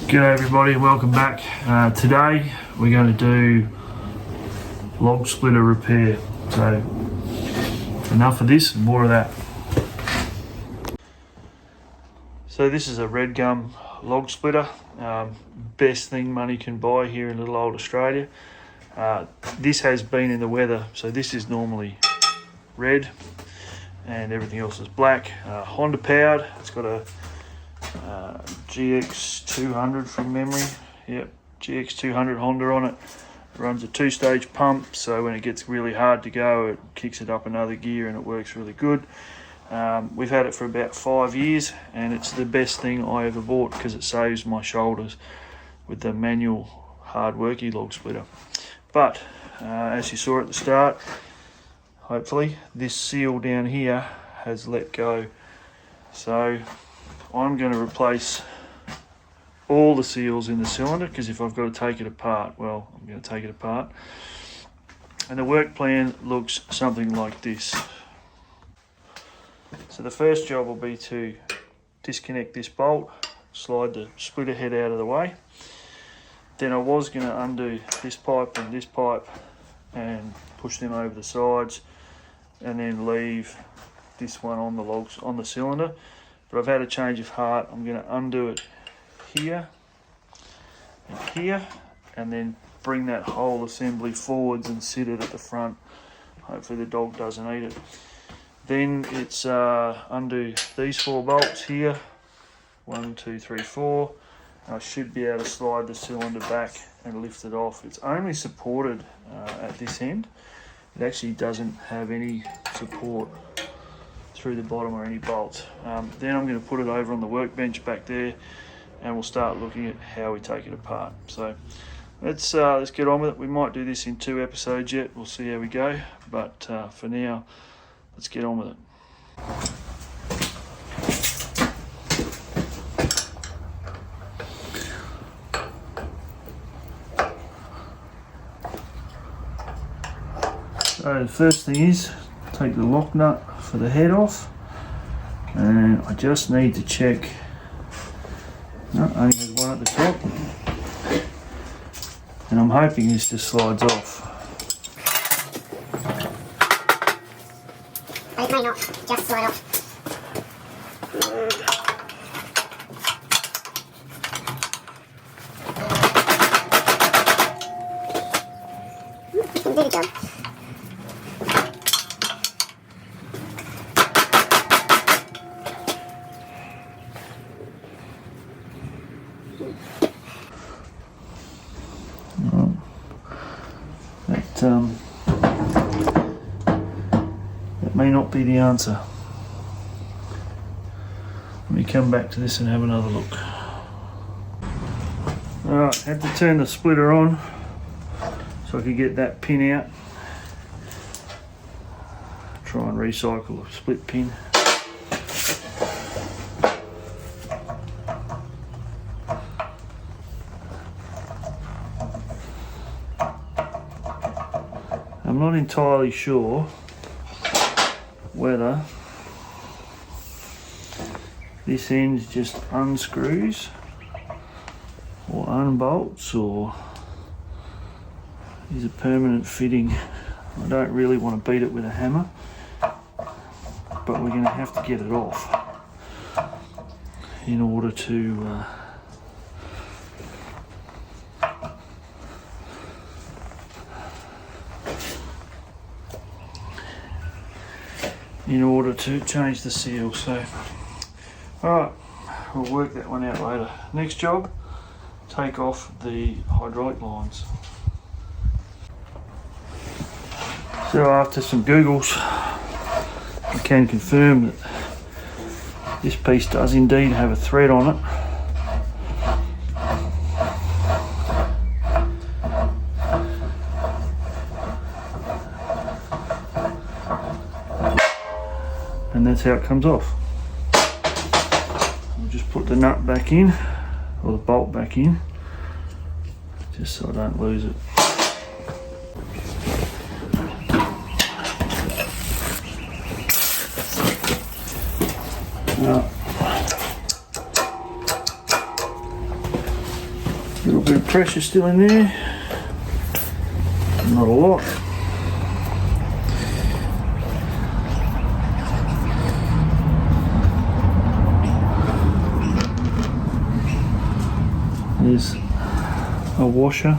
G'day everybody, welcome back. Today we're going to do log splitter repair. So enough of this and more of that. So this is a red gum log splitter. Best thing money can buy here in little old Australia. This has been in the weather, so this is normally red and everything else is black. Honda powered. It's got a GX200 from memory. Yep, GX200 Honda on it. Runs a 2-stage pump, so when it gets really hard to go, it kicks it up another gear and it works really good. We've had it for about 5 years and it's the best thing I ever bought because it saves my shoulders with the manual hard worky log splitter. But as you saw at the start, hopefully this seal down here has let go. So I'm going to replace all the seals in the cylinder because if I've got to take it apart, well, I'm going to take it apart. And the work plan looks something like this. So the first job will be to disconnect this bolt, slide the splitter head out of the way. Then I was going to undo this pipe and push them over the sides and then leave this one on the logs on the cylinder. But I've had a change of heart. I'm going to undo it here and here and then bring that whole assembly forwards and sit it at the front. Hopefully the dog doesn't eat it. Then it's undo these 4 bolts here. 1, 2, 3, 4. I should be able to slide the cylinder back and lift it off. It's only supported at this end. It actually doesn't have any support through the bottom or any bolts. Then I'm going to put it over on the workbench back there and we'll start looking at how we take it apart. So let's get on with it. We might do this in 2 episodes yet. We'll see how we go. But for now, let's get on with it. So the first thing is take the lock nut for the head off, and I just need to check. No, only has one at the top, and I'm hoping this just slides off. It may not just slide off. Do the job. That may not be the answer. Let me come back to this and have another look. Alright, had to turn the splitter on so I could get that pin out. Try and recycle a split pin. I'm not entirely sure whether this end just unscrews or unbolts or is a permanent fitting. I don't really want to beat it with a hammer, but we're going to have to get it off in order to change the seal. So alright, we'll work that one out later. Next job, take off the hydraulic lines. So after some Googles, I can confirm that this piece does indeed have a thread on it. And that's how it comes off. I'll just put the nut back in, or the bolt back in, just so I don't lose it. A little bit of pressure still in there, not a lot. There's a washer,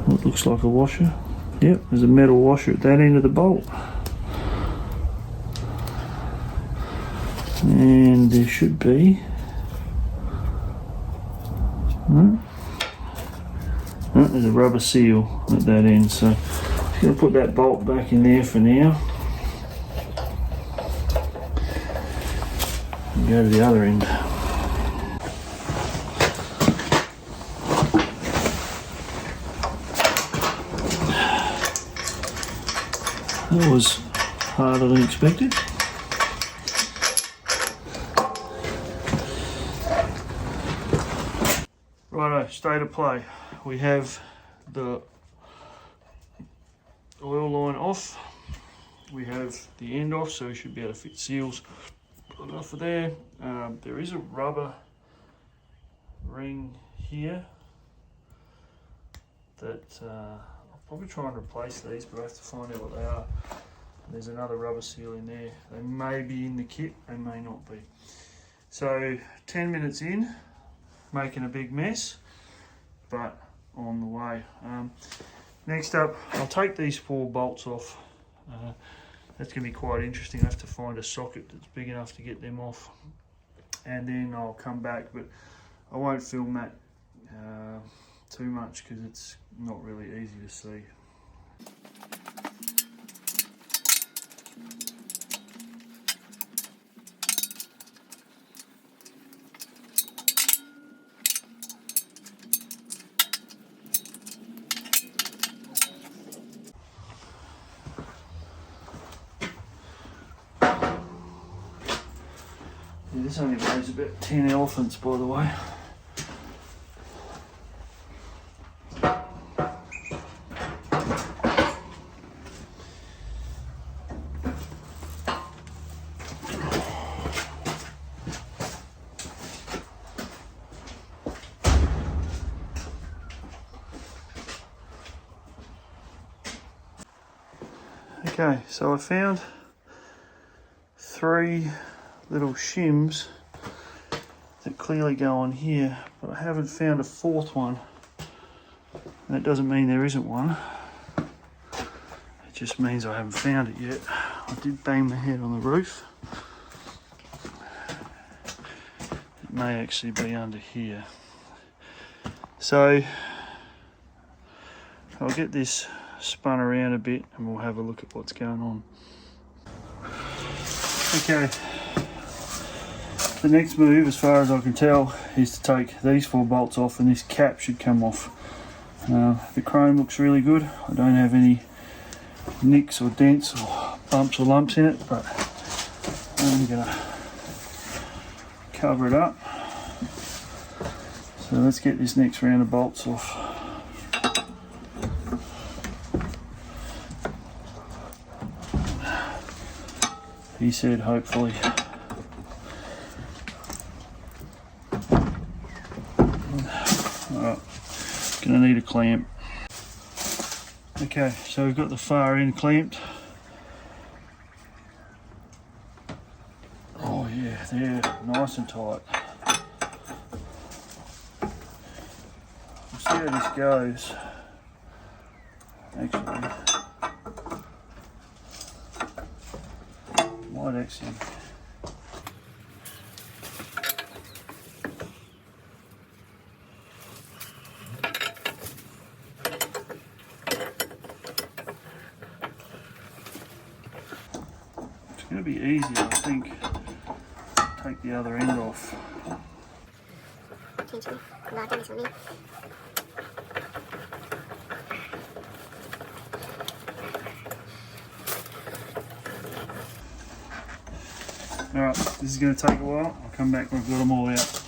what looks like a washer. Yep, there's a metal washer at that end of the bolt. And there should be, there's a rubber seal at that end, so I'm just going to put that bolt back in there for now. And go to the other end. That was harder than expected. Righto, state of play. We have the oil line off. We have the end off, so we should be able to fit seals off of there. There is a rubber ring here that I'll probably try and replace these, but I have to find out what they are. There's another rubber seal in there. They may be in the kit, they may not be. So 10 minutes in, making a big mess, but on the way. Next up, I'll take these 4 bolts off. That's going to be quite interesting. I have to find a socket that's big enough to get them off, and then I'll come back, but I won't film that too much because it's not really easy to see. Yeah, this only weighs about 10 elephants, by the way. Okay, so I found 3 little shims that clearly go on here, but I haven't found a 4th one. And that doesn't mean there isn't one. It just means I haven't found it yet. I did bang my head on the roof. It may actually be under here. So I'll get this spun around a bit and we'll have a look at what's going on. Okay, the next move, as far as I can tell, is to take these 4 bolts off, and this cap should come off. The chrome looks really good. I don't have any nicks or dents or bumps or lumps in it, but I'm gonna cover it up. So let's get this next round of bolts off. He said hopefully. Alright, gonna need a clamp. Okay, so we've got the far end clamped. Oh yeah, they're nice and tight. We'll see how this goes. Actually, might actually. It's going to be easier, I think, to take the other end off. Alright, this is going to take a while. I'll come back when I've got them all out.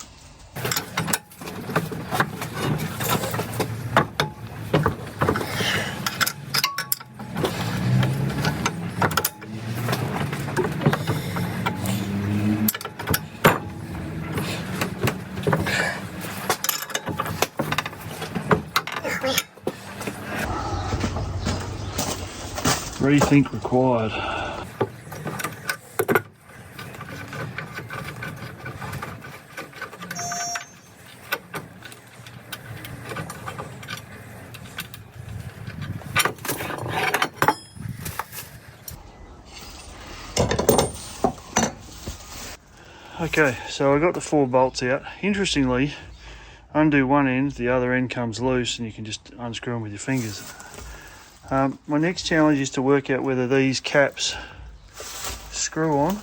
rethink required. Okay, so I got the 4 bolts out. Interestingly, undo one end, the other end comes loose and you can just unscrew them with your fingers. My next challenge is to work out whether these caps screw on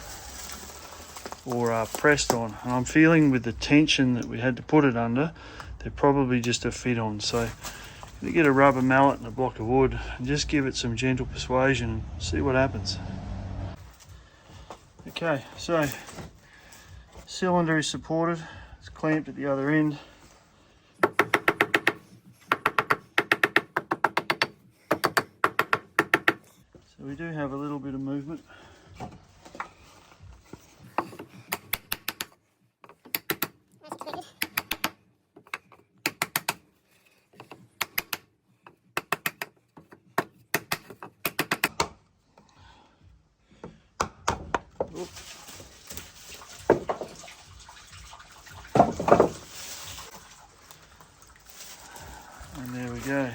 or are pressed on. And I'm feeling with the tension that we had to put it under, they're probably just a fit on. So I'm going to get a rubber mallet and a block of wood and just give it some gentle persuasion and see what happens. Okay, so cylinder is supported, it's clamped at the other end. So we do have a little bit of movement. Oop. And there we go.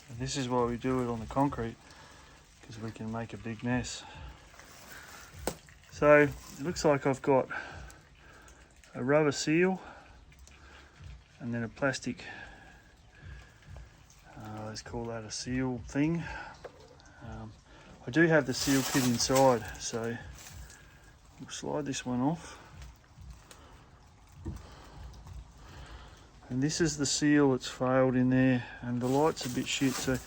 And this is why we do it on the concrete, because we can make a big mess. So it looks like I've got a rubber seal and then a plastic, let's call that a seal thing. I do have the seal kit inside, so we'll slide this one off. And this is the seal that's failed in there, and the light's a bit shit, so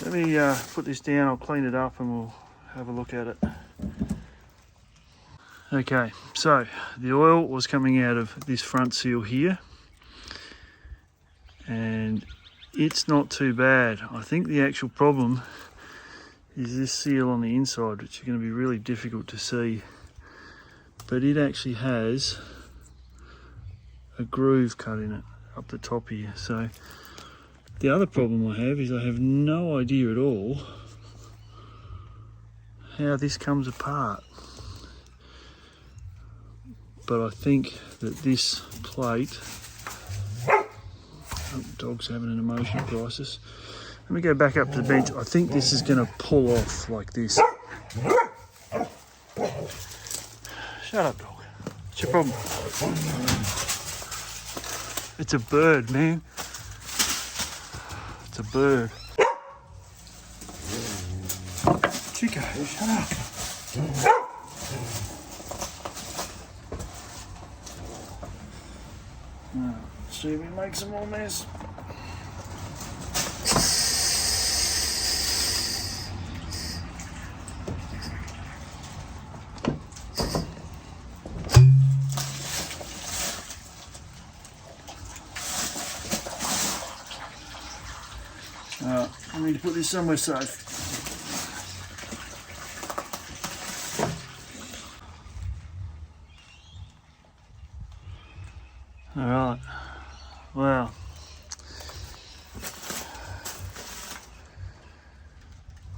let me put this down, I'll clean it up and we'll have a look at it. Okay, so the oil was coming out of this front seal here, and it's not too bad. I think the actual problem is this seal on the inside, which is going to be really difficult to see, but it actually has a groove cut in it up the top here. So the other problem I have is I have no idea at all how this comes apart, but I think that this plate, oh, dog's having an emotional crisis. Let me go back up to the bench. I think this is going to pull off like this. Shut up, dog. What's your problem? It's a bird, man. It's a bird. Chico, shut up. Now, see if we make some more mess. I need to put this somewhere safe. All right. Well,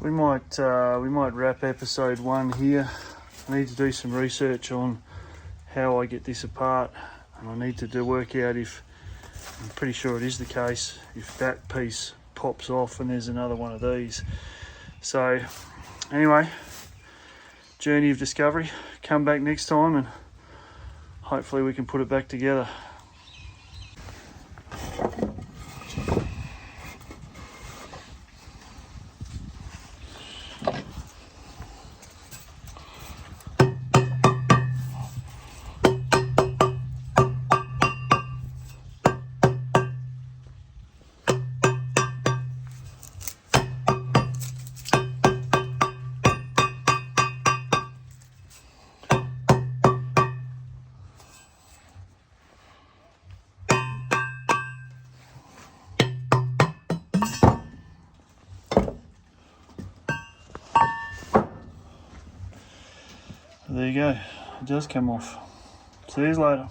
we might wrap episode 1 here. I need to do some research on how I get this apart, and I need to work out if, I'm pretty sure it is the case, if that piece pops off and there's another one of these. So anyway, journey of discovery. Come back next time and hopefully we can put it back together. There you go, it does come off. See you later.